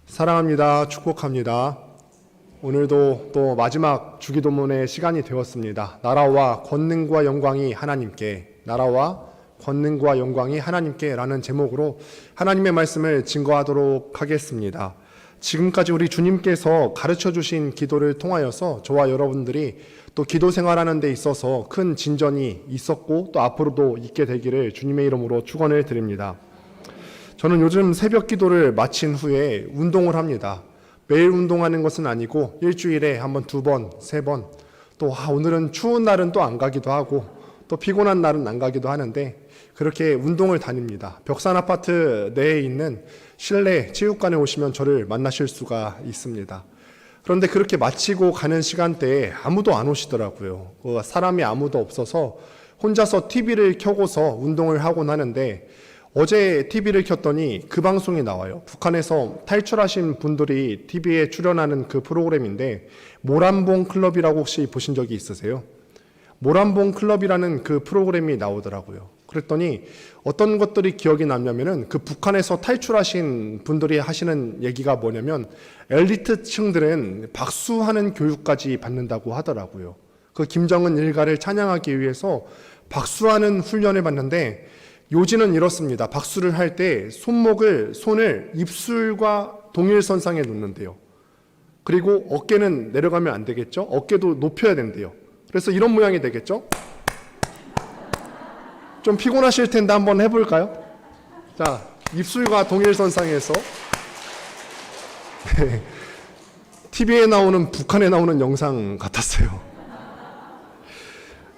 사랑합니다. 축복합니다. 오늘도 또 마지막 주기도문의 시간이 되었습니다. 나라와 권능과 영광이 하나님께, 나라와 권능과 영광이 하나님께 라는 제목으로 하나님의 말씀을 증거하도록 하겠습니다. 지금까지 우리 주님께서 가르쳐 주신 기도를 통하여서 저와 여러분들이 또 기도 생활하는 데 있어서 큰 진전이 있었고 또 앞으로도 있게 되기를 주님의 이름으로 축원을 드립니다. 저는 요즘 새벽 기도를 마친 후에 운동을 합니다. 매일 운동하는 것은 아니고 일주일에 한번, 두 번, 세 번, 또 오늘은 추운 날은 또 안 가기도 하고 또 피곤한 날은 안 가기도 하는데 그렇게 운동을 다닙니다. 벽산 아파트 내에 있는 실내 체육관에 오시면 저를 만나실 수가 있습니다. 그런데 그렇게 마치고 가는 시간대에 아무도 안 오시더라고요. 사람이 아무도 없어서 혼자서 TV를 켜고서 운동을 하곤 하는데 어제 TV를 켰더니 그 방송이 나와요. 북한에서 탈출하신 분들이 TV에 출연하는 그 프로그램인데 모란봉 클럽이라고 혹시 보신 적이 있으세요? 모란봉 클럽이라는 그 프로그램이 나오더라고요. 그랬더니 어떤 것들이 기억이 남냐면은 그 북한에서 탈출하신 분들이 하시는 얘기가 뭐냐면 엘리트층들은 박수하는 교육까지 받는다고 하더라고요. 그 김정은 일가를 찬양하기 위해서 박수하는 훈련을 받는데 요지는 이렇습니다. 박수를 할 때 손을 입술과 동일선상에 놓는데요. 그리고 어깨는 내려가면 안 되겠죠? 어깨도 높여야 된대요. 그래서 이런 모양이 되겠죠? 좀 피곤하실 텐데 한번 해볼까요? 자, 입술과 동일선상에서 TV에 나오는 북한에 나오는 영상 같았어요.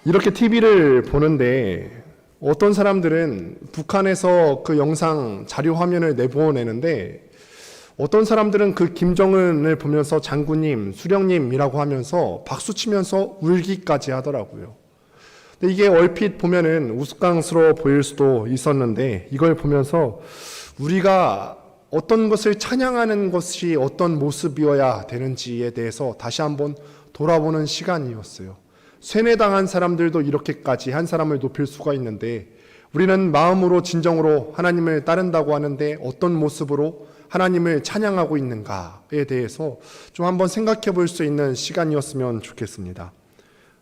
이렇게 TV를 보는데 어떤 사람들은 북한에서 그 영상 자료 화면을 내보내는데 어떤 사람들은 그 김정은을 보면서 장군님, 수령님이라고 하면서 박수치면서 울기까지 하더라고요. 근데 이게 얼핏 보면은 우스꽝스러워 보일 수도 있었는데 이걸 보면서 우리가 어떤 것을 찬양하는 것이 어떤 모습이어야 되는지에 대해서 다시 한번 돌아보는 시간이었어요. 세뇌당한 사람들도 이렇게까지 한 사람을 높일 수가 있는데 우리는 마음으로 진정으로 하나님을 따른다고 하는데 어떤 모습으로 하나님을 찬양하고 있는가에 대해서 좀 한번 생각해 볼 수 있는 시간이었으면 좋겠습니다.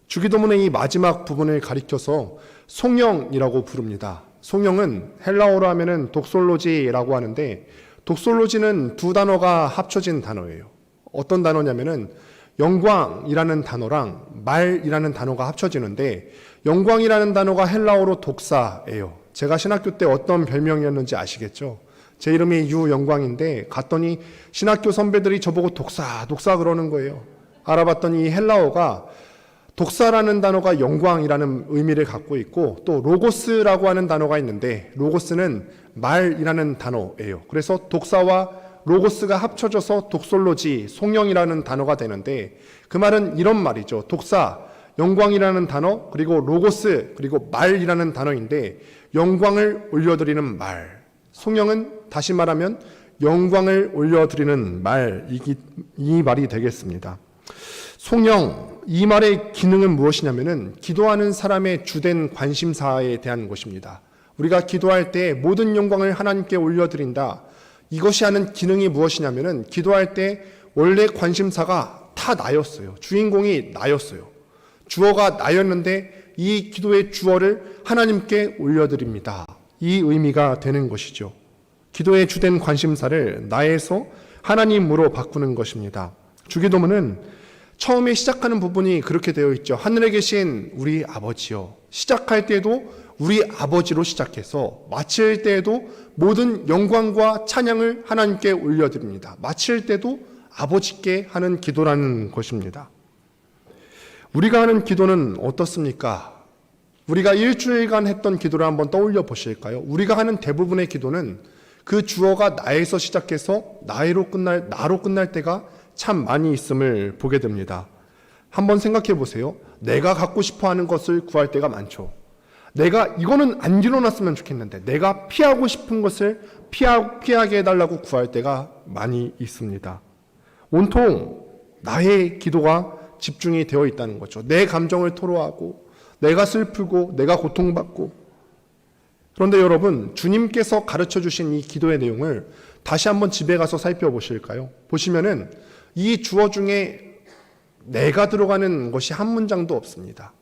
주기도문의 이 마지막 부분을 가리켜서 송영이라고 부릅니다. 송영은 헬라어로 하면은 독솔로지라고 하는데 독솔로지는 두 단어가 합쳐진 단어예요. 어떤 단어냐면은 영광이라는 단어랑 말이라는 단어가 합쳐지는데 영광이라는 단어가 헬라어로 독사예요. 제가 신학교 때 어떤 별명이었는지 아시겠죠? 제 이름이 유영광인데 갔더니 신학교 선배들이 저보고 독사 그러는 거예요. 알아봤더니 이 헬라어가 독사라는 단어가 영광이라는 의미를 갖고 있고 또 로고스라고 하는 단어가 있는데 로고스는 말이라는 단어예요. 그래서 독사와 로고스가 합쳐져서 독솔로지, 송영이라는 단어가 되는데 그 말은 이런 말이죠. 독사, 영광이라는 단어, 그리고 로고스, 그리고 말이라는 단어인데 영광을 올려드리는 말. 송영은 다시 말하면 영광을 올려드리는 말, 이 말이 되겠습니다. 송영, 이 말의 기능은 무엇이냐면은 기도하는 사람의 주된 관심사에 대한 것입니다. 우리가 기도할 때 모든 영광을 하나님께 올려드린다. 이것이 하는 기능이 무엇이냐면은 기도할 때 원래 관심사가 다 나였어요. 주인공이 나였어요. 주어가 나였는데 이 기도의 주어를 하나님께 올려드립니다. 이 의미가 되는 것이죠. 기도의 주된 관심사를 나에서 하나님으로 바꾸는 것입니다. 주기도문은 처음에 시작하는 부분이 그렇게 되어 있죠. 하늘에 계신 우리 아버지요. 시작할 때도 우리 아버지로 시작해서 마칠 때에도 모든 영광과 찬양을 하나님께 올려드립니다. 마칠 때도 아버지께 하는 기도라는 것입니다. 우리가 하는 기도는 어떻습니까? 우리가 일주일간 했던 기도를 한번 떠올려 보실까요? 우리가 하는 대부분의 기도는 그 주어가 나에서 시작해서 나로 끝날 때가 참 많이 있음을 보게 됩니다. 한번 생각해 보세요. 내가 갖고 싶어 하는 것을 구할 때가 많죠. 내가 이거는 안 일어났으면 좋겠는데 내가 피하고 싶은 것을 피하게 해달라고 구할 때가 많이 있습니다. 온통 나의 기도가 집중이 되어 있다는 거죠. 내 감정을 토로하고 내가 슬프고 내가 고통받고. 그런데 여러분, 주님께서 가르쳐 주신 이 기도의 내용을 다시 한번 집에 가서 살펴보실까요? 보시면은 이 주어 중에 내가 들어가는 것이 한 문장도 없습니다.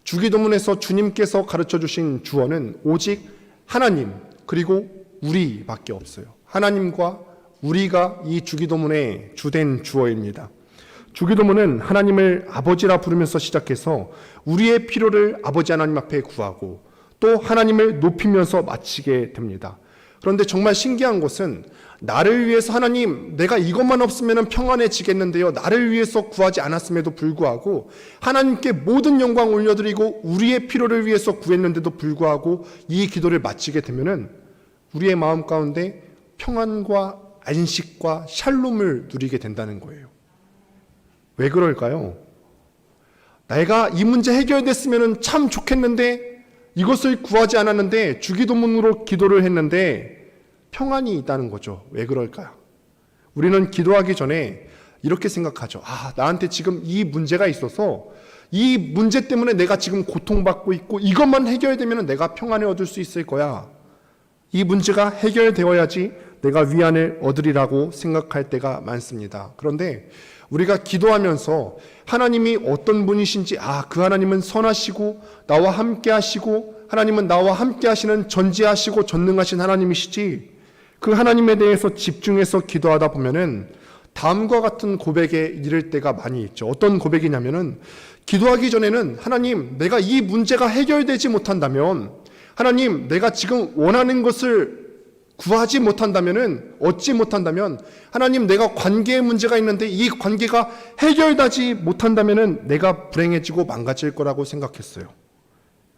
주기도문에서 주님께서 가르쳐 주신 주어는 오직 하나님 그리고 우리밖에 없어요. 하나님과 우리가 이 주기도문의 주된 주어입니다. 주기도문은 하나님을 아버지라 부르면서 시작해서 우리의 필요를 아버지 하나님 앞에 구하고 또 하나님을 높이면서 마치게 됩니다. 그런데 정말 신기한 것은 나를 위해서 하나님 내가 이것만 없으면 평안해지겠는데요, 나를 위해서 구하지 않았음에도 불구하고 하나님께 모든 영광 올려드리고 우리의 필요를 위해서 구했는데도 불구하고 이 기도를 마치게 되면은 우리의 마음 가운데 평안과 안식과 샬롬을 누리게 된다는 거예요. 왜 그럴까요? 내가 이 문제 해결됐으면 참 좋겠는데 이것을 구하지 않았는데 주기도문으로 기도를 했는데 평안이 있다는 거죠. 왜 그럴까요? 우리는 기도하기 전에 이렇게 생각하죠. 나한테 지금 이 문제가 있어서 이 문제 때문에 내가 지금 고통받고 있고 이것만 해결되면 내가 평안을 얻을 수 있을 거야. 이 문제가 해결되어야지 내가 위안을 얻으리라고 생각할 때가 많습니다. 그런데 우리가 기도하면서 하나님이 어떤 분이신지, 그 하나님은 선하시고 나와 함께 하시고 하나님은 나와 함께 하시는 전지하시고 전능하신 하나님이시지, 그 하나님에 대해서 집중해서 기도하다 보면은 다음과 같은 고백에 이를 때가 많이 있죠. 어떤 고백이냐면은 기도하기 전에는 하나님 내가 이 문제가 해결되지 못한다면, 하나님 내가 지금 원하는 것을 구하지 못한다면은, 얻지 못한다면, 하나님 내가 관계의 문제가 있는데 이 관계가 해결되지 못한다면은 내가 불행해지고 망가질 거라고 생각했어요.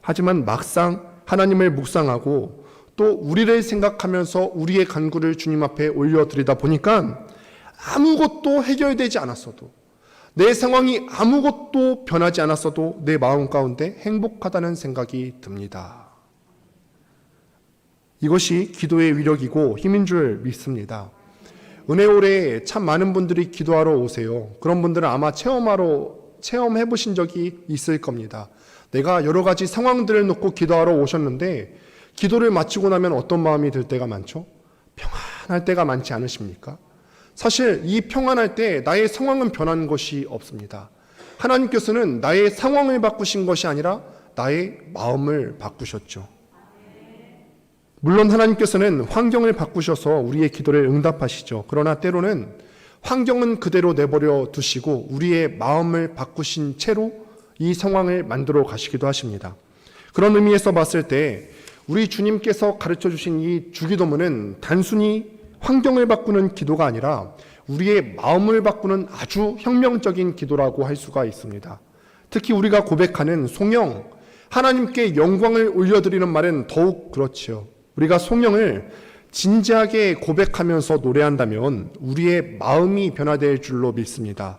하지만 막상 하나님을 묵상하고 또 우리를 생각하면서 우리의 간구를 주님 앞에 올려드리다 보니까 아무것도 해결되지 않았어도, 내 상황이 아무것도 변하지 않았어도 내 마음 가운데 행복하다는 생각이 듭니다. 이것이 기도의 위력이고 힘인 줄 믿습니다. 은혜올에 참 많은 분들이 기도하러 오세요. 그런 분들은 아마 체험해 보신 적이 있을 겁니다. 내가 여러 가지 상황들을 놓고 기도하러 오셨는데 기도를 마치고 나면 어떤 마음이 들 때가 많죠? 평안할 때가 많지 않으십니까? 사실 이 평안할 때 나의 상황은 변한 것이 없습니다. 하나님께서는 나의 상황을 바꾸신 것이 아니라 나의 마음을 바꾸셨죠. 물론 하나님께서는 환경을 바꾸셔서 우리의 기도를 응답하시죠. 그러나 때로는 환경은 그대로 내버려 두시고 우리의 마음을 바꾸신 채로 이 상황을 만들어 가시기도 하십니다. 그런 의미에서 봤을 때 우리 주님께서 가르쳐 주신 이 주기도문은 단순히 환경을 바꾸는 기도가 아니라 우리의 마음을 바꾸는 아주 혁명적인 기도라고 할 수가 있습니다. 특히 우리가 고백하는 송영, 하나님께 영광을 올려드리는 말은 더욱 그렇지요. 우리가 송영을 진지하게 고백하면서 노래한다면 우리의 마음이 변화될 줄로 믿습니다.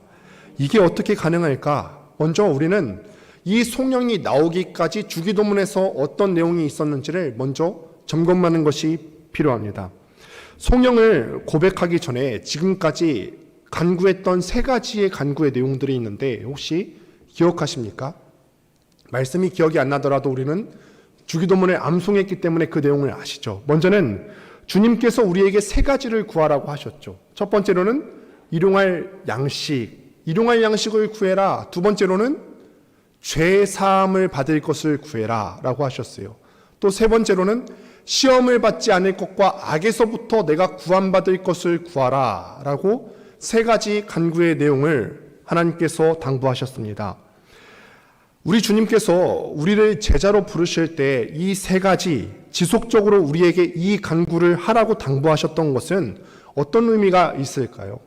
이게 어떻게 가능할까? 먼저 우리는 이 송영이 나오기까지 주기도문에서 어떤 내용이 있었는지를 먼저 점검하는 것이 필요합니다. 송영을 고백하기 전에 지금까지 간구했던 세 가지의 간구의 내용들이 있는데 혹시 기억하십니까? 말씀이 기억이 안 나더라도 우리는 주기도문을 암송했기 때문에 그 내용을 아시죠. 먼저는 주님께서 우리에게 세 가지를 구하라고 하셨죠. 첫 번째로는 일용할 양식을 구해라. 두 번째로는 죄 사함을 받을 것을 구해라 라고 하셨어요. 또 세 번째로는 시험을 받지 않을 것과 악에서부터 내가 구원받을 것을 구하라 라고 세 가지 간구의 내용을 하나님께서 당부하셨습니다. 우리 주님께서 우리를 제자로 부르실 때 이 세 가지 지속적으로 우리에게 이 간구를 하라고 당부하셨던 것은 어떤 의미가 있을까요?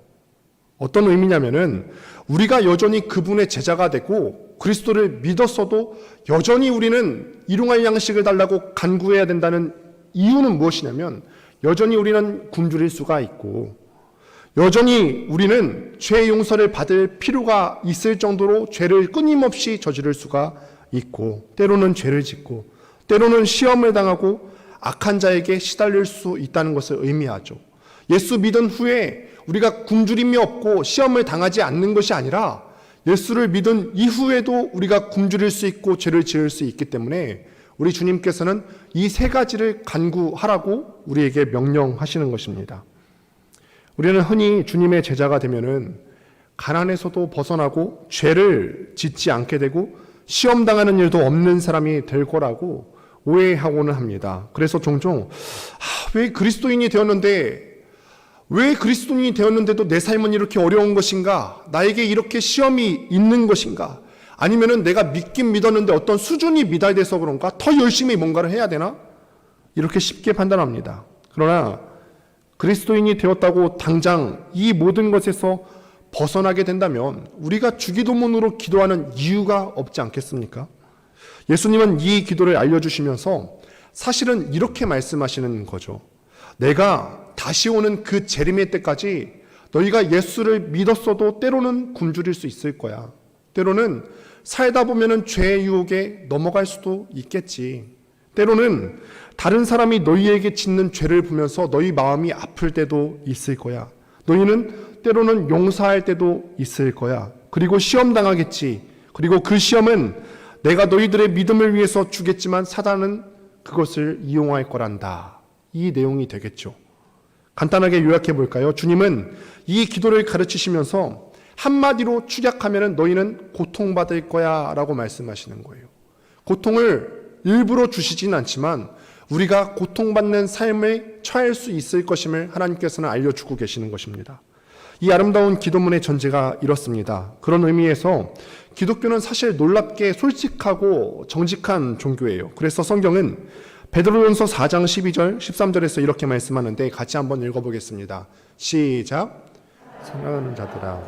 어떤 의미냐면은 우리가 여전히 그분의 제자가 되고 그리스도를 믿었어도 여전히 우리는 일용할 양식을 달라고 간구해야 된다는 이유는 무엇이냐면 여전히 우리는 굶주릴 수가 있고 여전히 우리는 죄 용서를 받을 필요가 있을 정도로 죄를 끊임없이 저지를 수가 있고 때로는 죄를 짓고 때로는 시험을 당하고 악한 자에게 시달릴 수 있다는 것을 의미하죠. 예수 믿은 후에 우리가 굶주림이 없고 시험을 당하지 않는 것이 아니라 예수를 믿은 이후에도 우리가 굶주릴 수 있고 죄를 지을 수 있기 때문에 우리 주님께서는 이 세 가지를 간구하라고 우리에게 명령하시는 것입니다. 우리는 흔히 주님의 제자가 되면은 가난에서도 벗어나고 죄를 짓지 않게 되고 시험 당하는 일도 없는 사람이 될 거라고 오해하고는 합니다. 그래서 종종 왜 그리스도인이 되었는데도 내 삶은 이렇게 어려운 것인가? 나에게 이렇게 시험이 있는 것인가? 아니면은 내가 믿긴 믿었는데 어떤 수준이 미달돼서 그런가? 더 열심히 뭔가를 해야 되나? 이렇게 쉽게 판단합니다. 그러나 그리스도인이 되었다고 당장 이 모든 것에서 벗어나게 된다면 우리가 주기도문으로 기도하는 이유가 없지 않겠습니까? 예수님은 이 기도를 알려주시면서 사실은 이렇게 말씀하시는 거죠. 내가 다시 오는 그 재림의 때까지 너희가 예수를 믿었어도 때로는 굶주릴 수 있을 거야. 때로는 살다 보면은 죄의 유혹에 넘어갈 수도 있겠지. 때로는 다른 사람이 너희에게 짓는 죄를 보면서 너희 마음이 아플 때도 있을 거야. 너희는 때로는 용서할 때도 있을 거야. 그리고 시험 당하겠지. 그리고 그 시험은 내가 너희들의 믿음을 위해서 주겠지만 사단은 그것을 이용할 거란다. 이 내용이 되겠죠. 간단하게 요약해 볼까요? 주님은 이 기도를 가르치시면서 한마디로 축약하면 너희는 고통받을 거야 라고 말씀하시는 거예요. 고통을 일부러 주시진 않지만 우리가 고통받는 삶에 처할 수 있을 것임을 하나님께서는 알려주고 계시는 것입니다. 이 아름다운 기도문의 전제가 이렇습니다. 그런 의미에서 기독교는 사실 놀랍게 솔직하고 정직한 종교예요. 그래서 성경은 베드로전서 4장 12절 13절에서 이렇게 말씀하는데 같이 한번 읽어보겠습니다. 시작. 사랑하는 자들아,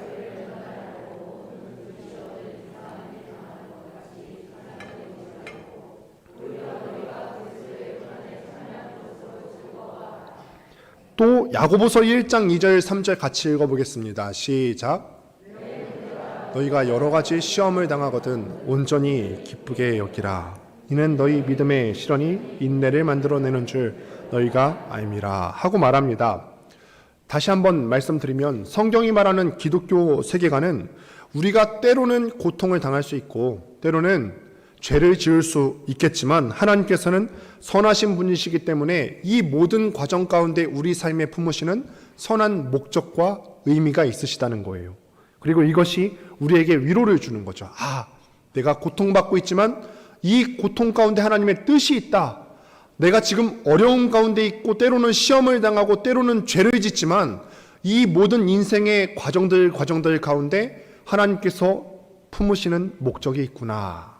또 야고보서 1장 2절 3절 같이 읽어보겠습니다. 시작. 너희가 여러 가지 시험을 당하거든 온전히 기쁘게 여기라. 이는 너희 믿음의 실현이 인내를 만들어내는 줄 너희가 알미라 하고 말합니다. 다시 한번 말씀드리면 성경이 말하는 기독교 세계관은 우리가 때로는 고통을 당할 수 있고 때로는 죄를 지을 수 있겠지만 하나님께서는 선하신 분이시기 때문에 이 모든 과정 가운데 우리 삶에 품으시는 선한 목적과 의미가 있으시다는 거예요. 그리고 이것이 우리에게 위로를 주는 거죠. 내가 고통받고 있지만 이 고통 가운데 하나님의 뜻이 있다. 내가 지금 어려움 가운데 있고 때로는 시험을 당하고 때로는 죄를 짓지만 이 모든 인생의 과정들 가운데 하나님께서 품으시는 목적이 있구나.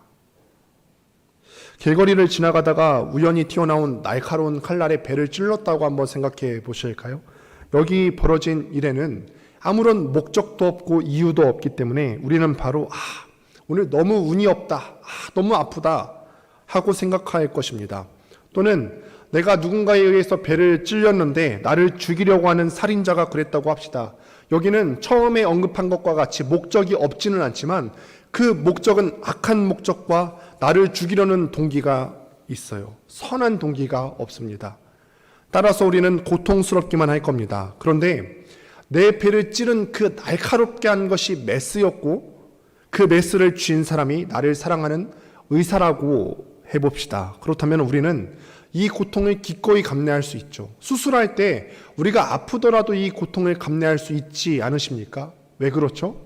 길거리를 지나가다가 우연히 튀어나온 날카로운 칼날에 배를 찔렀다고 한번 생각해 보실까요? 여기 벌어진 일에는 아무런 목적도 없고 이유도 없기 때문에 우리는 바로 오늘 너무 운이 없다, 너무 아프다 하고 생각할 것입니다. 또는 내가 누군가에 의해서 배를 찔렸는데 나를 죽이려고 하는 살인자가 그랬다고 합시다. 여기는 처음에 언급한 것과 같이 목적이 없지는 않지만 그 목적은 악한 목적과 나를 죽이려는 동기가 있어요. 선한 동기가 없습니다. 따라서 우리는 고통스럽기만 할 겁니다. 그런데 내 배를 찌른 그 날카롭게 한 것이 메스였고 그 메스를 쥔 사람이 나를 사랑하는 의사라고 해봅시다. 그렇다면 우리는 이 고통을 기꺼이 감내할 수 있죠. 수술할 때 우리가 아프더라도 이 고통을 감내할 수 있지 않으십니까? 왜 그렇죠?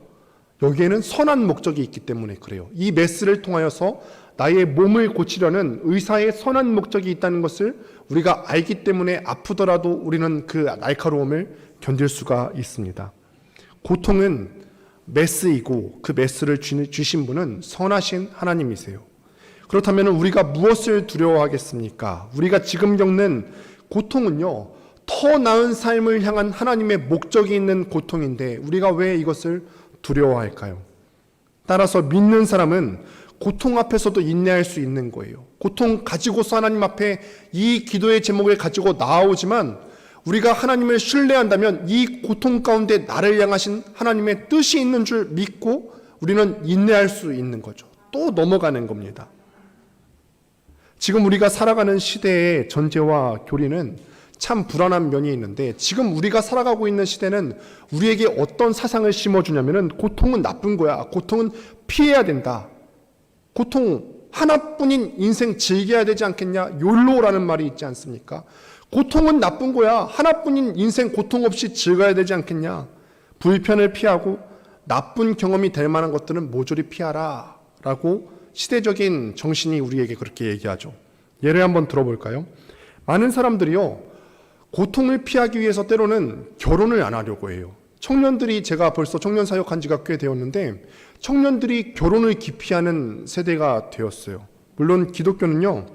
여기에는 선한 목적이 있기 때문에 그래요. 이 메스를 통하여서 나의 몸을 고치려는 의사의 선한 목적이 있다는 것을 우리가 알기 때문에 아프더라도 우리는 그 날카로움을 견딜 수가 있습니다. 고통은 메스이고 그 메스를 주신 분은 선하신 하나님이세요. 그렇다면 우리가 무엇을 두려워하겠습니까? 우리가 지금 겪는 고통은요, 더 나은 삶을 향한 하나님의 목적이 있는 고통인데 우리가 왜 이것을 두려워할까요? 따라서 믿는 사람은 고통 앞에서도 인내할 수 있는 거예요. 고통 가지고서 하나님 앞에 이 기도의 제목을 가지고 나아오지만 우리가 하나님을 신뢰한다면 이 고통 가운데 나를 향하신 하나님의 뜻이 있는 줄 믿고 우리는 인내할 수 있는 거죠. 또 넘어가는 겁니다. 지금 우리가 살아가는 시대의 전제와 교리는 참 불안한 면이 있는데 지금 우리가 살아가고 있는 시대는 우리에게 어떤 사상을 심어주냐면은 고통은 나쁜 거야. 고통은 피해야 된다. 고통 하나뿐인 인생 즐겨야 되지 않겠냐? 욜로라는 말이 있지 않습니까? 고통은 나쁜 거야. 하나뿐인 인생 고통 없이 즐거워야 되지 않겠냐. 불편을 피하고 나쁜 경험이 될 만한 것들은 모조리 피하라 라고 시대적인 정신이 우리에게 그렇게 얘기하죠. 예를 한번 들어볼까요? 많은 사람들이요, 고통을 피하기 위해서 때로는 결혼을 안 하려고 해요. 청년들이, 제가 벌써 청년 사역한 지가 꽤 되었는데 청년들이 결혼을 기피하는 세대가 되었어요. 물론 기독교는요,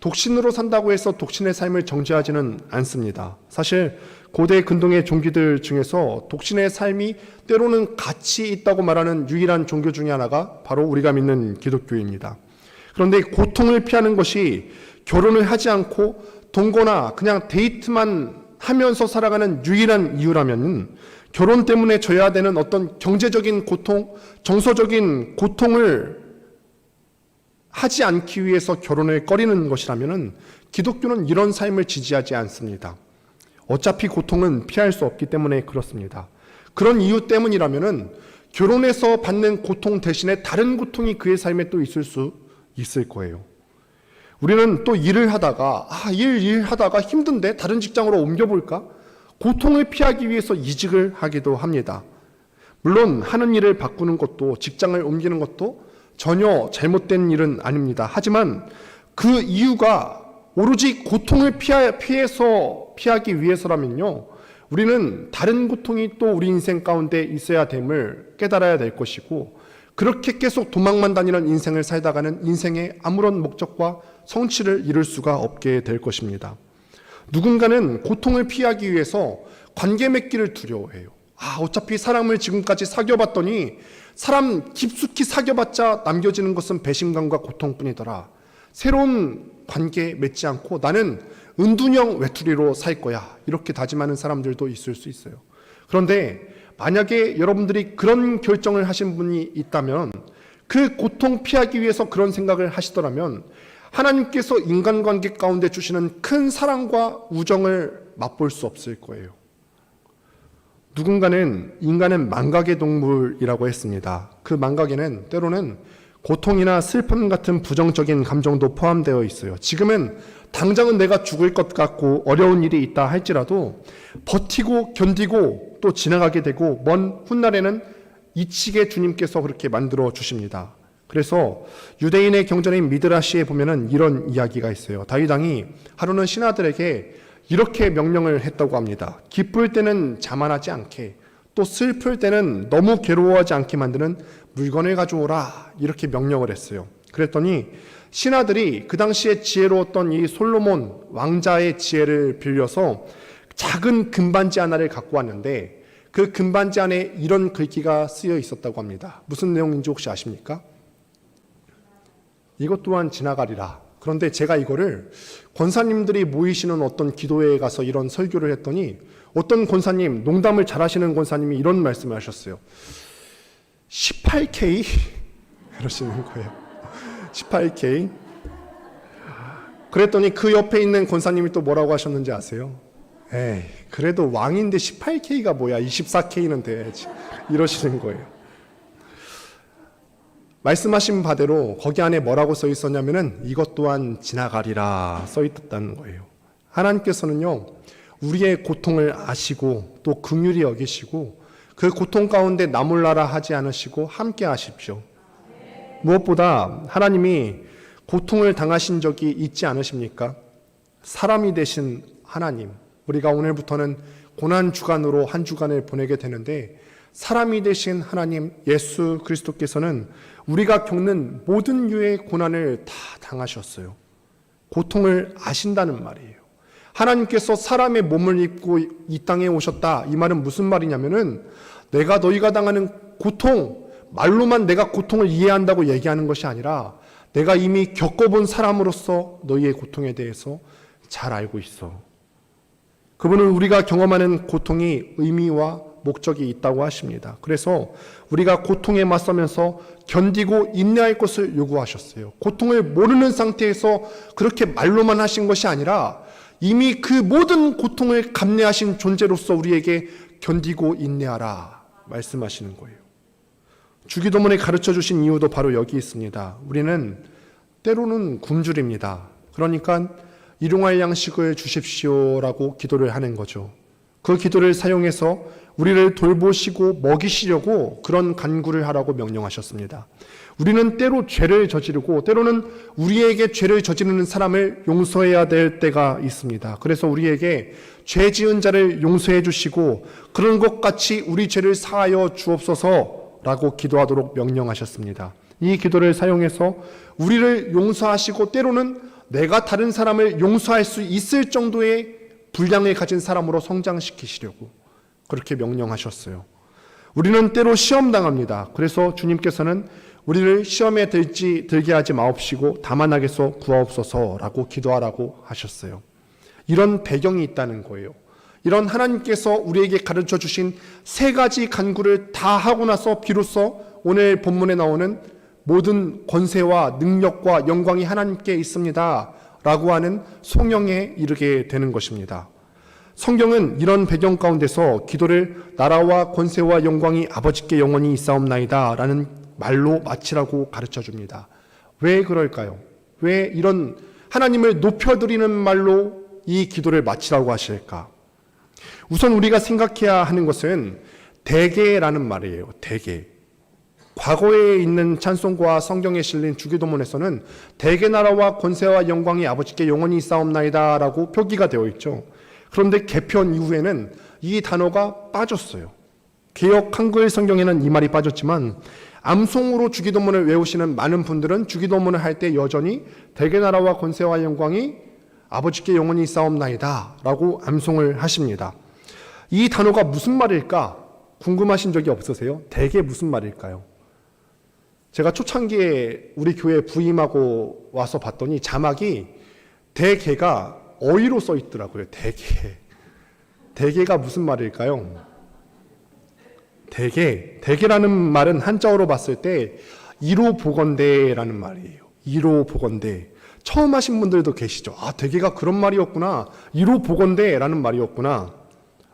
독신으로 산다고 해서 독신의 삶을 정죄하지는 않습니다. 사실 고대 근동의 종교들 중에서 독신의 삶이 때로는 가치 있다고 말하는 유일한 종교 중에 하나가 바로 우리가 믿는 기독교입니다. 그런데 고통을 피하는 것이 결혼을 하지 않고 동거나 그냥 데이트만 하면서 살아가는 유일한 이유라면, 결혼 때문에 져야 되는 어떤 경제적인 고통, 정서적인 고통을 하지 않기 위해서 결혼을 꺼리는 것이라면 기독교는 이런 삶을 지지하지 않습니다. 어차피 고통은 피할 수 없기 때문에 그렇습니다. 그런 이유 때문이라면 결혼해서 받는 고통 대신에 다른 고통이 그의 삶에 또 있을 수 있을 거예요. 우리는 또 일을 하다가 일하다가 힘든데 다른 직장으로 옮겨볼까? 고통을 피하기 위해서 이직을 하기도 합니다. 물론 하는 일을 바꾸는 것도, 직장을 옮기는 것도 전혀 잘못된 일은 아닙니다. 하지만 그 이유가 오로지 고통을 피하기 위해서라면요, 우리는 다른 고통이 또 우리 인생 가운데 있어야 됨을 깨달아야 될 것이고, 그렇게 계속 도망만 다니는 인생을 살다가는 인생의 아무런 목적과 성취를 이룰 수가 없게 될 것입니다. 누군가는 고통을 피하기 위해서 관계 맺기를 두려워해요. 어차피 사람을 지금까지 사귀어봤더니 사람 깊숙이 사귀어봤자 남겨지는 것은 배신감과 고통뿐이더라. 새로운 관계 맺지 않고 나는 은둔형 외톨이로 살 거야. 이렇게 다짐하는 사람들도 있을 수 있어요. 그런데 만약에 여러분들이 그런 결정을 하신 분이 있다면, 그 고통 피하기 위해서 그런 생각을 하시더라면 하나님께서 인간관계 가운데 주시는 큰 사랑과 우정을 맛볼 수 없을 거예요. 누군가는 인간은 망각의 동물이라고 했습니다. 그 망각에는 때로는 고통이나 슬픔 같은 부정적인 감정도 포함되어 있어요. 지금은 당장은 내가 죽을 것 같고 어려운 일이 있다 할지라도 버티고 견디고 또 지나가게 되고 먼 훗날에는 이치게 주님께서 그렇게 만들어 주십니다. 그래서 유대인의 경전인 미드라시에 보면은 이런 이야기가 있어요. 다윗 왕이 하루는 신하들에게 이렇게 명령을 했다고 합니다. 기쁠 때는 자만하지 않게, 또 슬플 때는 너무 괴로워하지 않게 만드는 물건을 가져오라, 이렇게 명령을 했어요. 그랬더니 신하들이 그 당시에 지혜로웠던 이 솔로몬 왕자의 지혜를 빌려서 작은 금반지 하나를 갖고 왔는데, 그 금반지 안에 이런 글귀가 쓰여 있었다고 합니다. 무슨 내용인지 혹시 아십니까? 이것 또한 지나가리라. 그런데 제가 이거를 권사님들이 모이시는 어떤 기도회에 가서 이런 설교를 했더니 어떤 권사님, 농담을 잘하시는 권사님이 이런 말씀을 하셨어요. 18K? 그러시는 거예요. 18K? 그랬더니 그 옆에 있는 권사님이 또 뭐라고 하셨는지 아세요? 에이, 그래도 왕인데 18K가 뭐야, 24K는 돼야지, 이러시는 거예요. 말씀하신 바대로 거기 안에 뭐라고 써 있었냐면은 이것 또한 지나가리라 써 있었다는 거예요. 하나님께서는요, 우리의 고통을 아시고 또 긍휼히 여기시고 그 고통 가운데 나몰라라 하지 않으시고 함께 하십시오. 무엇보다 하나님이 고통을 당하신 적이 있지 않으십니까? 사람이 되신 하나님, 우리가 오늘부터는 고난 주간으로 한 주간을 보내게 되는데, 사람이 되신 하나님 예수 그리스도께서는 우리가 겪는 모든 유의 고난을 다 당하셨어요. 고통을 아신다는 말이에요. 하나님께서 사람의 몸을 입고 이 땅에 오셨다. 이 말은 무슨 말이냐면은 내가 너희가 당하는 고통, 말로만 내가 고통을 이해한다고 얘기하는 것이 아니라 내가 이미 겪어본 사람으로서 너희의 고통에 대해서 잘 알고 있어. 그분은 우리가 경험하는 고통이 의미와 목적이 있다고 하십니다. 그래서 우리가 고통에 맞서면서 견디고 인내할 것을 요구하셨어요. 고통을 모르는 상태에서 그렇게 말로만 하신 것이 아니라 이미 그 모든 고통을 감내하신 존재로서 우리에게 견디고 인내하라 말씀하시는 거예요. 주기도문에 가르쳐 주신 이유도 바로 여기 있습니다. 우리는 때로는 굶주립니다. 그러니까 일용할 양식을 주십시오라고 기도를 하는 거죠. 그 기도를 사용해서 우리를 돌보시고 먹이시려고 그런 간구를 하라고 명령하셨습니다. 우리는 때로 죄를 저지르고 때로는 우리에게 죄를 저지르는 사람을 용서해야 될 때가 있습니다. 그래서 우리에게 죄 지은 자를 용서해 주시고 그런 것 같이 우리 죄를 사하여 주옵소서라고 기도하도록 명령하셨습니다. 이 기도를 사용해서 우리를 용서하시고 때로는 내가 다른 사람을 용서할 수 있을 정도의 분량을 가진 사람으로 성장시키시려고 그렇게 명령하셨어요. 우리는 때로 시험당합니다. 그래서 주님께서는 우리를 시험에 들게 하지 마옵시고 다만 악에서 구하옵소서라고 기도하라고 하셨어요. 이런 배경이 있다는 거예요. 이런 하나님께서 우리에게 가르쳐 주신 세 가지 간구를 다 하고 나서 비로소 오늘 본문에 나오는 모든 권세와 능력과 영광이 하나님께 있습니다 라고 하는 송영에 이르게 되는 것입니다. 성경은 이런 배경 가운데서 기도를 나라와 권세와 영광이 아버지께 영원히 있사옵나이다 라는 말로 마치라고 가르쳐 줍니다. 왜 그럴까요? 왜 이런 하나님을 높여드리는 말로 이 기도를 마치라고 하실까? 우선 우리가 생각해야 하는 것은 대개라는 말이에요. 대개. 과거에 있는 찬송과 성경에 실린 주기도문에서는 대개 나라와 권세와 영광이 아버지께 영원히 있사옵나이다 라고 표기가 되어 있죠. 그런데 개편 이후에는 이 단어가 빠졌어요. 개역 한글 성경에는 이 말이 빠졌지만 암송으로 주기도문을 외우시는 많은 분들은 주기도문을 할 때 여전히 대개 나라와 권세와 영광이 아버지께 영원히 있사옵나이다 라고 암송을 하십니다. 이 단어가 무슨 말일까 궁금하신 적이 없으세요? 대개 무슨 말일까요? 제가 초창기에 우리 교회 부임하고 와서 봤더니 자막이 대개가 어휘로 써 있더라고요. 대개. 대개가 무슨 말일까요? 대개라는 말은 한자어로 봤을 때 이로 보건대라는 말이에요. 이로 보건대. 처음 하신 분들도 계시죠. 아, 대개가 그런 말이었구나. 이로 보건대라는 말이었구나.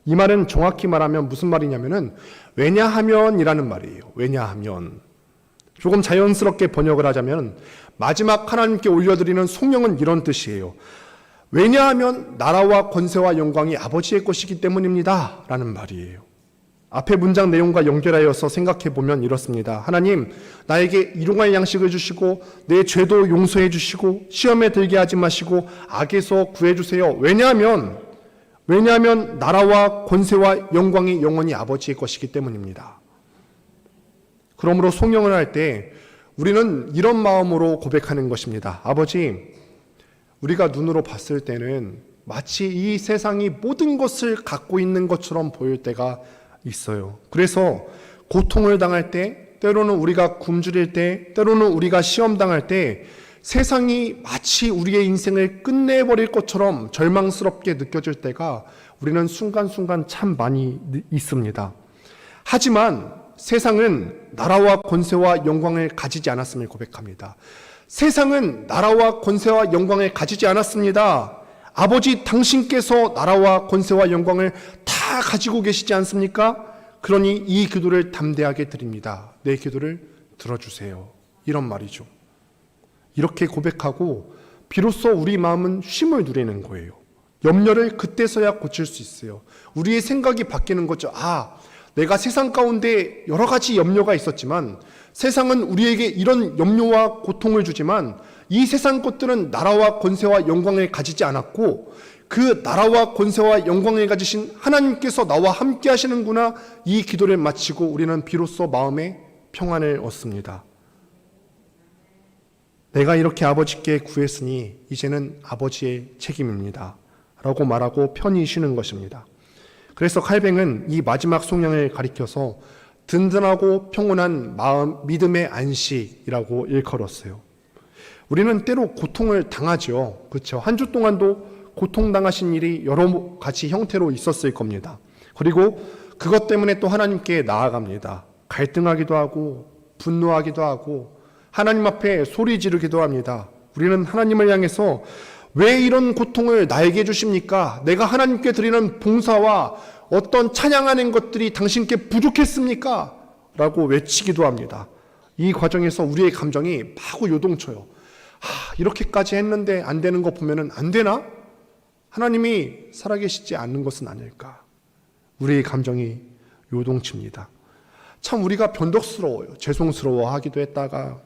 이 말은 정확히 말하면 무슨 말이냐면은 왜냐하면이라는 말이에요. 왜냐하면. 조금 자연스럽게 번역을 하자면 마지막 하나님께 올려드리는 송영은 이런 뜻이에요. 왜냐하면 나라와 권세와 영광이 아버지의 것이기 때문입니다 라는 말이에요. 앞에 문장 내용과 연결하여서 생각해 보면 이렇습니다. 하나님, 나에게 일용할 양식을 주시고 내 죄도 용서해 주시고 시험에 들게 하지 마시고 악에서 구해 주세요. 왜냐하면 나라와 권세와 영광이 영원히 아버지의 것이기 때문입니다. 그러므로 송영을 할 때 우리는 이런 마음으로 고백하는 것입니다. 아버지, 우리가 눈으로 봤을 때는 마치 이 세상이 모든 것을 갖고 있는 것처럼 보일 때가 있어요. 그래서 고통을 당할 때, 때로는 우리가 굶주릴 때, 때로는 우리가 시험 당할 때 세상이 마치 우리의 인생을 끝내버릴 것처럼 절망스럽게 느껴질 때가 우리는 순간순간 참 많이 있습니다. 하지만 세상은 나라와 권세와 영광을 가지지 않았음을 고백합니다. 세상은 나라와 권세와 영광을 가지지 않았습니다. 아버지 당신께서 나라와 권세와 영광을 다 가지고 계시지 않습니까? 그러니 이 기도를 담대하게 드립니다. 내 기도를 들어주세요. 이런 말이죠. 이렇게 고백하고 비로소 우리 마음은 쉼을 누리는 거예요. 염려를 그때서야 고칠 수 있어요. 우리의 생각이 바뀌는 거죠. 아, 내가 세상 가운데 여러 가지 염려가 있었지만 세상은 우리에게 이런 염려와 고통을 주지만 이 세상 것들은 나라와 권세와 영광을 가지지 않았고 그 나라와 권세와 영광을 가지신 하나님께서 나와 함께 하시는구나. 이 기도를 마치고 우리는 비로소 마음에 평안을 얻습니다. 내가 이렇게 아버지께 구했으니 이제는 아버지의 책임입니다 라고 말하고 편히 쉬는 것입니다. 그래서 칼뱅은 이 마지막 송영을 가리켜서 든든하고 평온한 마음, 믿음의 안식이라고 일컬었어요. 우리는 때로 고통을 당하죠. 그렇죠? 한 주 동안도 고통당하신 일이 여러 가지 형태로 있었을 겁니다. 그리고 그것 때문에 또 하나님께 나아갑니다. 갈등하기도 하고 분노하기도 하고 하나님 앞에 소리 지르기도 합니다. 우리는 하나님을 향해서 왜 이런 고통을 나에게 주십니까? 내가 하나님께 드리는 봉사와 어떤 찬양하는 것들이 당신께 부족했습니까? 라고 외치기도 합니다. 이 과정에서 우리의 감정이 마구 요동쳐요. 이렇게까지 했는데 안 되는 거 보면은 안 되나? 하나님이 살아계시지 않는 것은 아닐까? 우리의 감정이 요동칩니다. 참 우리가 변덕스러워요. 죄송스러워하기도 했다가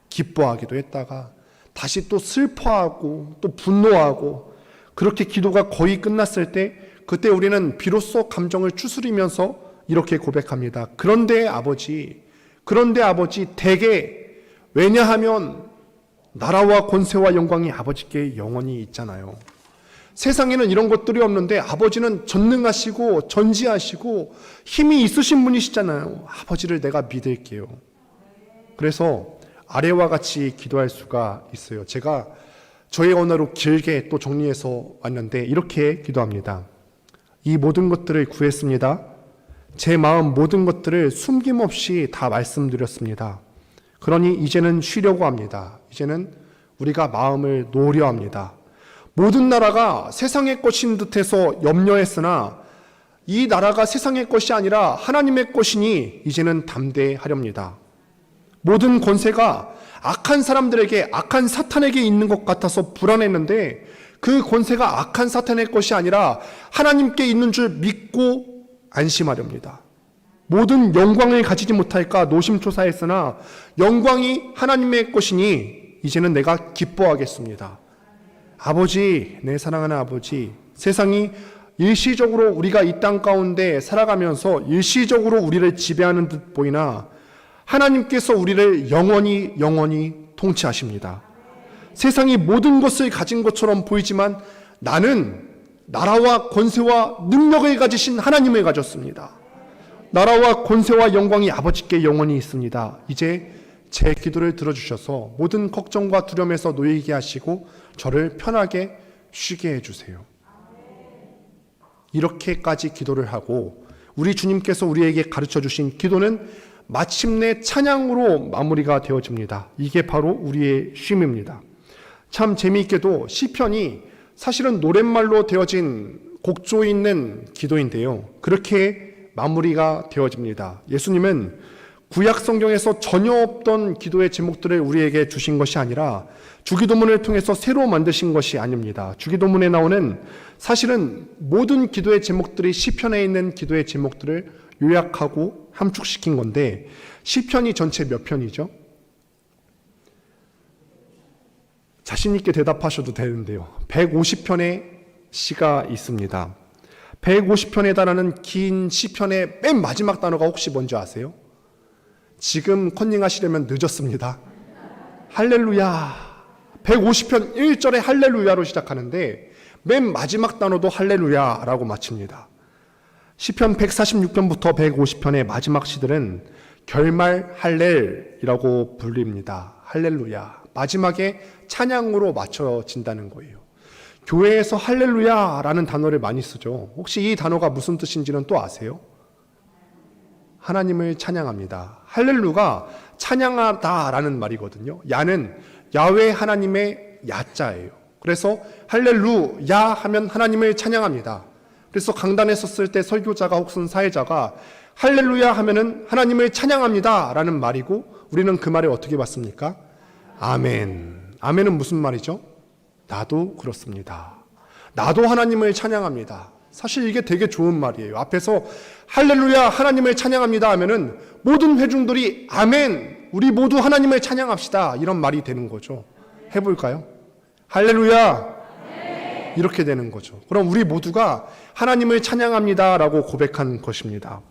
기뻐하기도 했다가 다시 또 슬퍼하고 또 분노하고, 그렇게 기도가 거의 끝났을 때 그때 우리는 비로소 감정을 추스리면서 이렇게 고백합니다. 그런데 아버지 대개, 왜냐하면 나라와 권세와 영광이 아버지께 영원히 있잖아요. 세상에는 이런 것들이 없는데 아버지는 전능하시고 전지하시고 힘이 있으신 분이시잖아요. 아버지를 내가 믿을게요. 그래서 아래와 같이 기도할 수가 있어요. 제가 저의 언어로 길게 또 정리해서 왔는데 이렇게 기도합니다. 이 모든 것들을 구했습니다. 제 마음 모든 것들을 숨김없이 다 말씀드렸습니다. 그러니 이제는 쉬려고 합니다. 이제는 우리가 마음을 놓으려 합니다. 모든 나라가 세상의 것인 듯해서 염려했으나 이 나라가 세상의 것이 아니라 하나님의 것이니 이제는 담대하렵니다. 모든 권세가 악한 사람들에게, 악한 사탄에게 있는 것 같아서 불안했는데 그 권세가 악한 사탄의 것이 아니라 하나님께 있는 줄 믿고 안심하렵니다. 모든 영광을 가지지 못할까 노심초사했으나 영광이 하나님의 것이니 이제는 내가 기뻐하겠습니다. 아버지, 내 사랑하는 아버지, 세상이 일시적으로 우리가 이 땅 가운데 살아가면서 일시적으로 우리를 지배하는 듯 보이나 하나님께서 우리를 영원히 통치하십니다. 세상이 모든 것을 가진 것처럼 보이지만 나는 나라와 권세와 능력을 가지신 하나님을 가졌습니다. 나라와 권세와 영광이 아버지께 영원히 있습니다. 이제 제 기도를 들어주셔서 모든 걱정과 두려움에서 놓이게 하시고 저를 편하게 쉬게 해주세요. 이렇게까지 기도를 하고 우리 주님께서 우리에게 가르쳐 주신 기도는 마침내 찬양으로 마무리가 되어집니다. 이게 바로 우리의 쉼입니다. 참 재미있게도 시편이 사실은 노랫말로 되어진 곡조 있는 기도인데요. 그렇게 마무리가 되어집니다. 예수님은 구약 성경에서 전혀 없던 기도의 제목들을 우리에게 주신 것이 아니라 주기도문을 통해서 새로 만드신 것이 아닙니다. 주기도문에 나오는 사실은 모든 기도의 제목들이 시편에 있는 기도의 제목들을 요약하고 함축시킨 건데 시편이 전체 몇 편이죠? 자신 있게 대답하셔도 되는데요. 150편의 시가 있습니다. 150편에 달하는 긴 시편의 맨 마지막 단어가 혹시 뭔지 아세요? 지금 컨닝하시려면 늦었습니다. 할렐루야. 150편 1절에 할렐루야로 시작하는데 맨 마지막 단어도 할렐루야라고 마칩니다. 시편 146편부터 150편의 마지막 시들은 결말 할렐이라고 불립니다. 할렐루야. 마지막에 찬양으로 맞춰진다는 거예요. 교회에서 할렐루야라는 단어를 많이 쓰죠. 혹시 이 단어가 무슨 뜻인지는 또 아세요? 하나님을 찬양합니다. 할렐루가 찬양하다라는 말이거든요. 야는 야훼 하나님의 야자예요. 그래서 할렐루야 하면 하나님을 찬양합니다. 그래서 강단에 섰을 때 설교자가 혹은 사회자가 할렐루야 하면은 하나님을 찬양합니다 라는 말이고 우리는 그 말을 어떻게 받습니까? 아멘. 아멘은 무슨 말이죠? 나도 그렇습니다. 나도 하나님을 찬양합니다. 사실 이게 되게 좋은 말이에요. 앞에서 할렐루야 하나님을 찬양합니다 하면은 모든 회중들이 아멘 우리 모두 하나님을 찬양합시다 이런 말이 되는 거죠. 해볼까요? 할렐루야 이렇게 되는 거죠. 그럼 우리 모두가 하나님을 찬양합니다 라고 고백한 것입니다.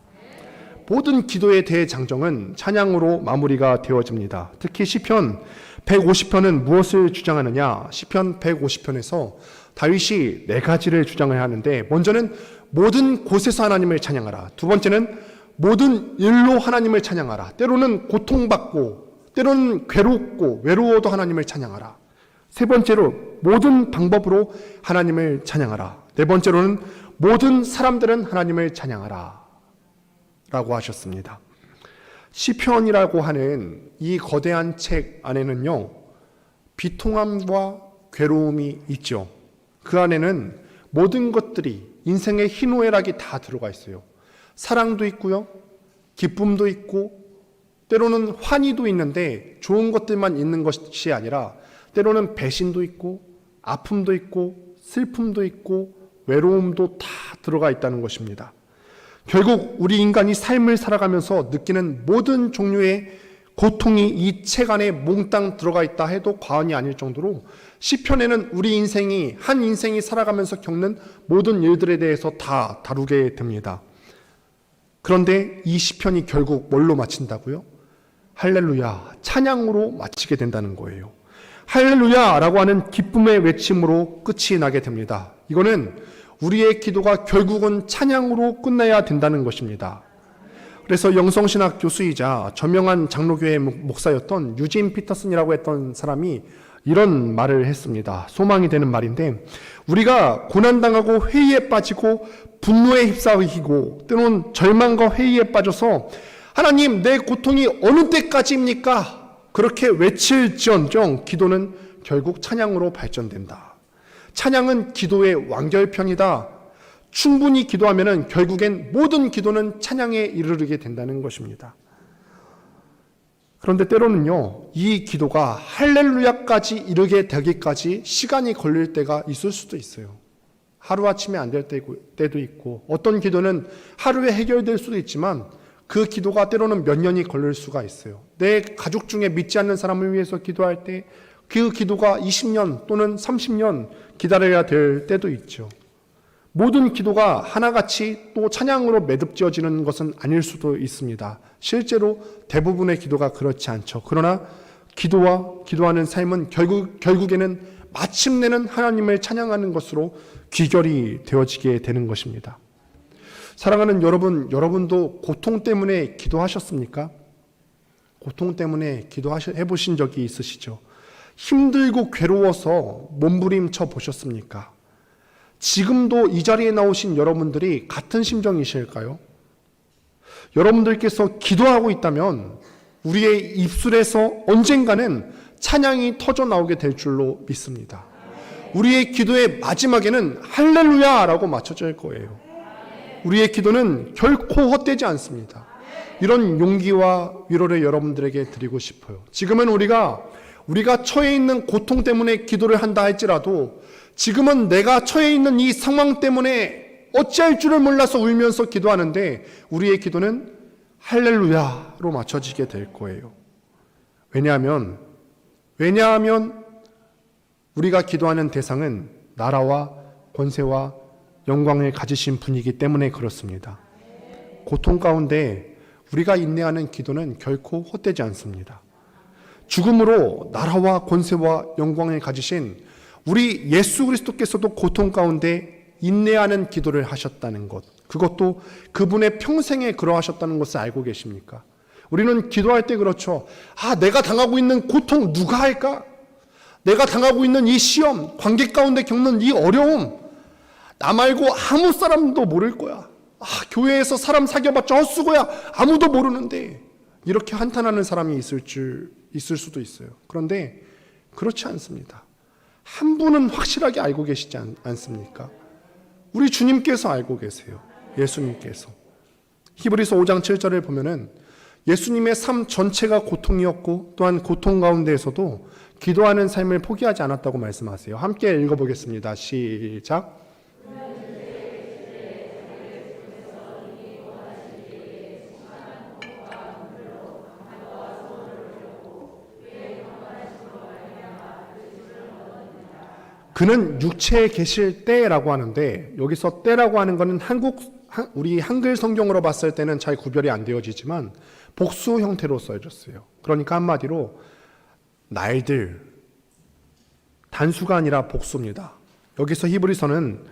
모든 기도의 대장정은 찬양으로 마무리가 되어집니다. 특히 시편 150편은 무엇을 주장하느냐? 시편 150편에서 다윗이 4가지를 주장을 하는데 먼저는 모든 곳에서 하나님을 찬양하라. 두 번째는 모든 일로 하나님을 찬양하라. 때로는 고통받고 때로는 괴롭고 외로워도 하나님을 찬양하라. 세 번째로 모든 방법으로 하나님을 찬양하라. 네 번째로는 모든 사람들은 하나님을 찬양하라 라고 하셨습니다. 시편이라고 하는 이 거대한 책 안에는요 비통함과 괴로움이 있죠. 그 안에는 모든 것들이 인생의 희노애락이 다 들어가 있어요. 사랑도 있고요 기쁨도 있고 때로는 환희도 있는데 좋은 것들만 있는 것이 아니라 때로는 배신도 있고 아픔도 있고 슬픔도 있고 외로움도 다 들어가 있다는 것입니다. 결국 우리 인간이 삶을 살아가면서 느끼는 모든 종류의 고통이 이 책 안에 몽땅 들어가 있다 해도 과언이 아닐 정도로 시편에는 우리 인생이 한 인생이 살아가면서 겪는 모든 일들에 대해서 다 다루게 됩니다. 그런데 이 시편이 결국 뭘로 마친다고요? 할렐루야, 찬양으로 마치게 된다는 거예요. 할렐루야라고 하는 기쁨의 외침으로 끝이 나게 됩니다. 이거는 우리의 기도가 결국은 찬양으로 끝나야 된다는 것입니다. 그래서 영성신학 교수이자 저명한 장로교회 목사였던 유진 피터슨이라고 했던 사람이 이런 말을 했습니다. 소망이 되는 말인데, 우리가 고난당하고 회의에 빠지고 분노에 휩싸이고 때로는 절망과 회의에 빠져서 하나님, 내 고통이 어느 때까지입니까? 그렇게 외칠지언정 기도는 결국 찬양으로 발전된다. 찬양은 기도의 완결편이다. 충분히 기도하면 결국엔 모든 기도는 찬양에 이르르게 된다는 것입니다. 그런데 때로는요, 이 기도가 할렐루야까지 이르게 되기까지 시간이 걸릴 때가 있을 수도 있어요. 하루아침에 안 될 때도 있고, 어떤 기도는 하루에 해결될 수도 있지만 그 기도가 때로는 몇 년이 걸릴 수가 있어요. 내 가족 중에 믿지 않는 사람을 위해서 기도할 때 그 기도가 20년 또는 30년 기다려야 될 때도 있죠. 모든 기도가 하나같이 또 찬양으로 매듭지어지는 것은 아닐 수도 있습니다. 실제로 대부분의 기도가 그렇지 않죠. 그러나 기도하는 삶은 결국에는 마침내는 하나님을 찬양하는 것으로 귀결이 되어지게 되는 것입니다. 사랑하는 여러분도 고통 때문에 기도하셨습니까? 고통 때문에 기도해 보신 적이 있으시죠? 힘들고 괴로워서 몸부림쳐 보셨습니까? 지금도 이 자리에 나오신 여러분들이 같은 심정이실까요? 여러분들께서 기도하고 있다면 우리의 입술에서 언젠가는 찬양이 터져 나오게 될 줄로 믿습니다. 우리의 기도의 마지막에는 할렐루야라고 맞춰질 거예요. 우리의 기도는 결코 헛되지 않습니다. 이런 용기와 위로를 여러분들에게 드리고 싶어요. 지금은 우리가 처해 있는 고통 때문에 기도를 한다 할지라도 지금은 내가 처해 있는 이 상황 때문에 어찌할 줄을 몰라서 울면서 기도하는데 우리의 기도는 할렐루야로 맞춰지게 될 거예요. 왜냐하면 우리가 기도하는 대상은 나라와 권세와 영광을 가지신 분이기 때문에 그렇습니다. 고통 가운데 우리가 인내하는 기도는 결코 헛되지 않습니다. 죽음으로 나라와 권세와 영광을 가지신 우리 예수 그리스도께서도 고통 가운데 인내하는 기도를 하셨다는 것, 그것도 그분의 평생에 그러하셨다는 것을 알고 계십니까? 우리는 기도할 때 그렇죠. 내가 당하고 있는 고통 누가 할까? 내가 당하고 있는 이 시험, 관계 가운데 겪는 이 어려움, 나 말고 아무 사람도 모를 거야. 교회에서 사람 사귀어봤자 헛수고야. 아무도 모르는데. 이렇게 한탄하는 사람이 있을 수도 있어요. 그런데 그렇지 않습니다. 한 분은 확실하게 알고 계시지 않습니까? 우리 주님께서 알고 계세요. 예수님께서. 히브리서 5장 7절을 보면은 예수님의 삶 전체가 고통이었고 또한 고통 가운데에서도 기도하는 삶을 포기하지 않았다고 말씀하세요. 함께 읽어보겠습니다. 시작. 그는 육체에 계실 때라고 하는데, 여기서 때라고 하는 것은 우리 한글 성경으로 봤을 때는 잘 구별이 안 되어지지만 복수 형태로 써졌어요. 그러니까 한마디로 날들, 단수가 아니라 복수입니다. 여기서 히브리서는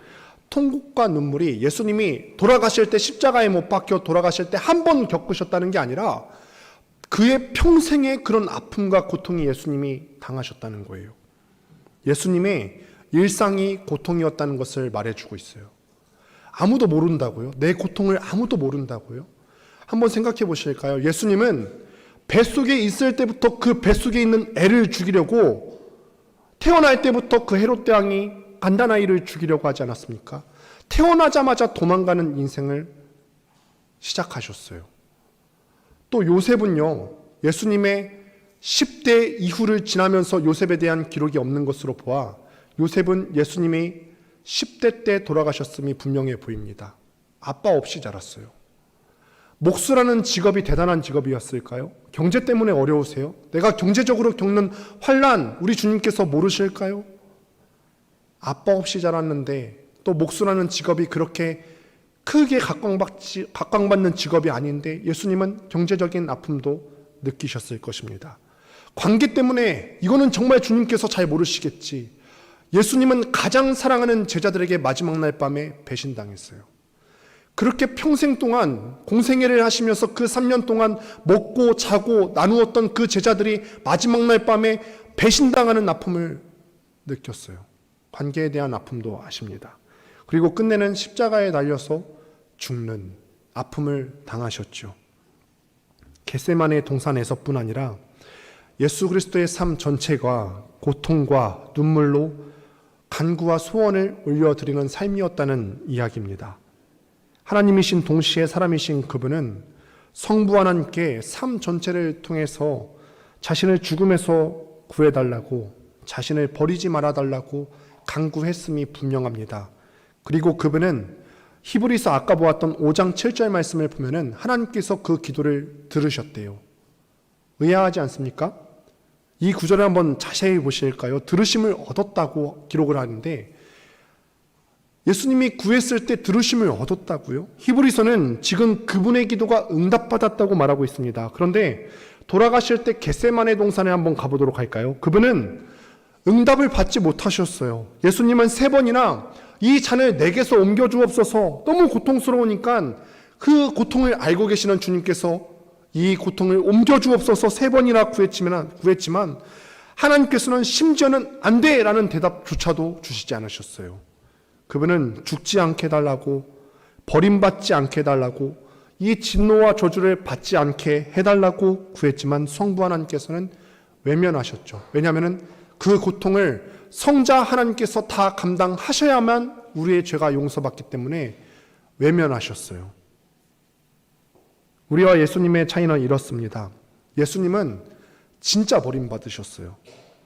통곡과 눈물이 예수님이 돌아가실 때 십자가에 못 박혀 돌아가실 때 한 번 겪으셨다는 게 아니라 그의 평생의 그런 아픔과 고통이 예수님이 당하셨다는 거예요. 예수님의 일상이 고통이었다는 것을 말해주고 있어요. 아무도 모른다고요? 내 고통을 아무도 모른다고요? 한번 생각해 보실까요? 예수님은 뱃속에 있을 때부터 그 뱃속에 있는 애를 죽이려고, 태어날 때부터 그 헤롯 왕이 간다나이를 죽이려고 하지 않았습니까? 태어나자마자 도망가는 인생을 시작하셨어요. 또 요셉은요, 예수님의 10대 이후를 지나면서 요셉에 대한 기록이 없는 것으로 보아 요셉은 예수님이 10대 때 돌아가셨음이 분명해 보입니다. 아빠 없이 자랐어요. 목수라는 직업이 대단한 직업이었을까요? 경제 때문에 어려우세요? 내가 경제적으로 겪는 환난 우리 주님께서 모르실까요? 아빠 없이 자랐는데 또 목수라는 직업이 그렇게 크게 각광받는 직업이 아닌데 예수님은 경제적인 아픔도 느끼셨을 것입니다. 관계 때문에 이거는 정말 주님께서 잘 모르시겠지. 예수님은 가장 사랑하는 제자들에게 마지막 날 밤에 배신당했어요. 그렇게 평생 동안 공생애를 하시면서 그 3년 동안 먹고 자고 나누었던 그 제자들이 마지막 날 밤에 배신당하는 아픔을 느꼈어요. 관계에 대한 아픔도 아십니다. 그리고 끝내는 십자가에 달려서 죽는 아픔을 당하셨죠. 겟세마네 동산에서뿐 아니라 예수 그리스도의 삶 전체가 고통과 눈물로 간구와 소원을 올려드리는 삶이었다는 이야기입니다. 하나님이신 동시에 사람이신 그분은 성부 하나님께 삶 전체를 통해서 자신을 죽음에서 구해달라고, 자신을 버리지 말아달라고 간구했음이 분명합니다. 그리고 그분은 히브리서 아까 보았던 5장 7절 말씀을 보면은 하나님께서 그 기도를 들으셨대요. 의아하지 않습니까? 이 구절을 한번 자세히 보실까요? 들으심을 얻었다고 기록을 하는데 예수님이 구했을 때 들으심을 얻었다고요? 히브리서는 지금 그분의 기도가 응답받았다고 말하고 있습니다. 그런데 돌아가실 때 겟세마네 동산에 한번 가보도록 할까요? 그분은 응답을 받지 못하셨어요. 예수님은 3번이나 이 잔을 내게서 옮겨주옵소서, 너무 고통스러우니까 그 고통을 알고 계시는 주님께서 이 고통을 옮겨주옵소서 3번이나 구했지만 하나님께서는 심지어는 안 돼! 라는 대답조차도 주시지 않으셨어요. 그분은 죽지 않게 해달라고, 버림받지 않게 해달라고, 이 진노와 저주를 받지 않게 해달라고 구했지만 성부 하나님께서는 외면하셨죠. 왜냐하면 그 고통을 성자 하나님께서 다 감당하셔야만 우리의 죄가 용서받기 때문에 외면하셨어요. 우리와 예수님의 차이는 이렇습니다. 예수님은 진짜 버림받으셨어요.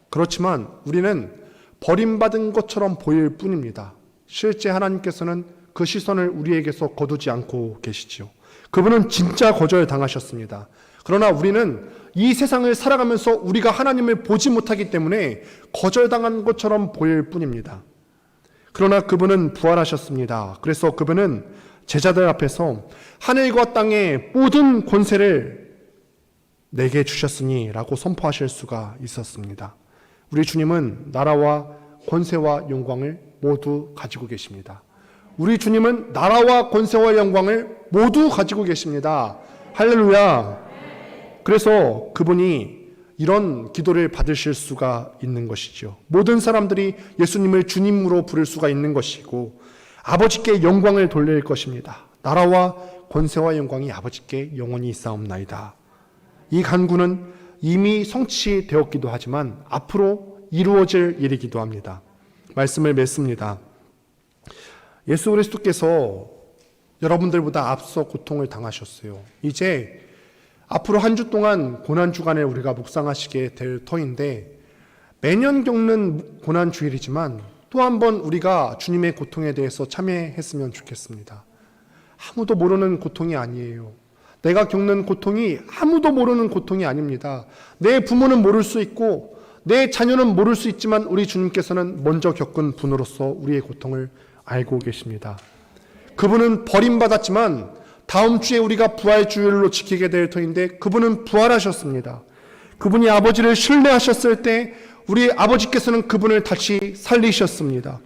그렇지만 우리는 버림받은 것처럼 보일 뿐입니다. 실제 하나님께서는 그 시선을 우리에게서 거두지 않고 계시지요. 그분은 진짜 거절당하셨습니다. 그러나 우리는 이 세상을 살아가면서 우리가 하나님을 보지 못하기 때문에 거절당한 것처럼 보일 뿐입니다. 그러나 그분은 부활하셨습니다. 그래서 그분은 제자들 앞에서 하늘과 땅의 모든 권세를 내게 주셨으니 라고 선포하실 수가 있었습니다. 우리 주님은 나라와 권세와 영광을 모두 가지고 계십니다. 우리 주님은 나라와 권세와 영광을 모두 가지고 계십니다. 할렐루야. 그래서 그분이 이런 기도를 받으실 수가 있는 것이죠. 모든 사람들이 예수님을 주님으로 부를 수가 있는 것이고 아버지께 영광을 돌릴 것입니다. 나라와 권세와 영광이 아버지께 영원히 있사옵나이다. 이 간구는 이미 성취되었기도 하지만 앞으로 이루어질 일이기도 합니다. 말씀을 맺습니다. 예수 그리스도께서 여러분들보다 앞서 고통을 당하셨어요. 이제 앞으로 한 주 동안 고난주간에 우리가 묵상하시게 될 터인데 매년 겪는 고난주일이지만 또 한 번 우리가 주님의 고통에 대해서 참여했으면 좋겠습니다. 아무도 모르는 고통이 아니에요. 내가 겪는 고통이 아무도 모르는 고통이 아닙니다. 내 부모는 모를 수 있고 내 자녀는 모를 수 있지만 우리 주님께서는 먼저 겪은 분으로서 우리의 고통을 알고 계십니다. 그분은 버림받았지만 다음 주에 우리가 부활주일로 지키게 될 터인데 그분은 부활하셨습니다. 그분이 아버지를 신뢰하셨을 때 우리 아버지께서는 그분을 다시 살리셨습니다.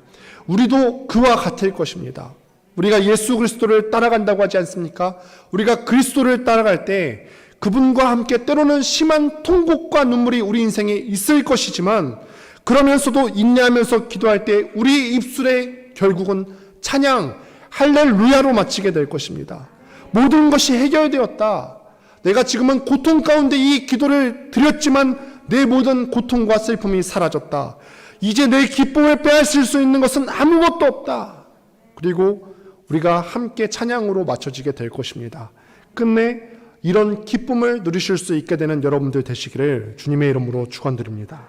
우리도 그와 같을 것입니다. 우리가 예수 그리스도를 따라간다고 하지 않습니까? 우리가 그리스도를 따라갈 때 그분과 함께 때로는 심한 통곡과 눈물이 우리 인생에 있을 것이지만 그러면서도 인내하면서 기도할 때 우리 입술에 결국은 찬양, 할렐루야로 마치게 될 것입니다. 모든 것이 해결되었다. 내가 지금은 고통 가운데 이 기도를 드렸지만 내 모든 고통과 슬픔이 사라졌다. 이제 내 기쁨을 빼앗을 수 있는 것은 아무것도 없다. 그리고 우리가 함께 찬양으로 맞춰지게 될 것입니다. 끝내 이런 기쁨을 누리실 수 있게 되는 여러분들 되시기를 주님의 이름으로 축원드립니다.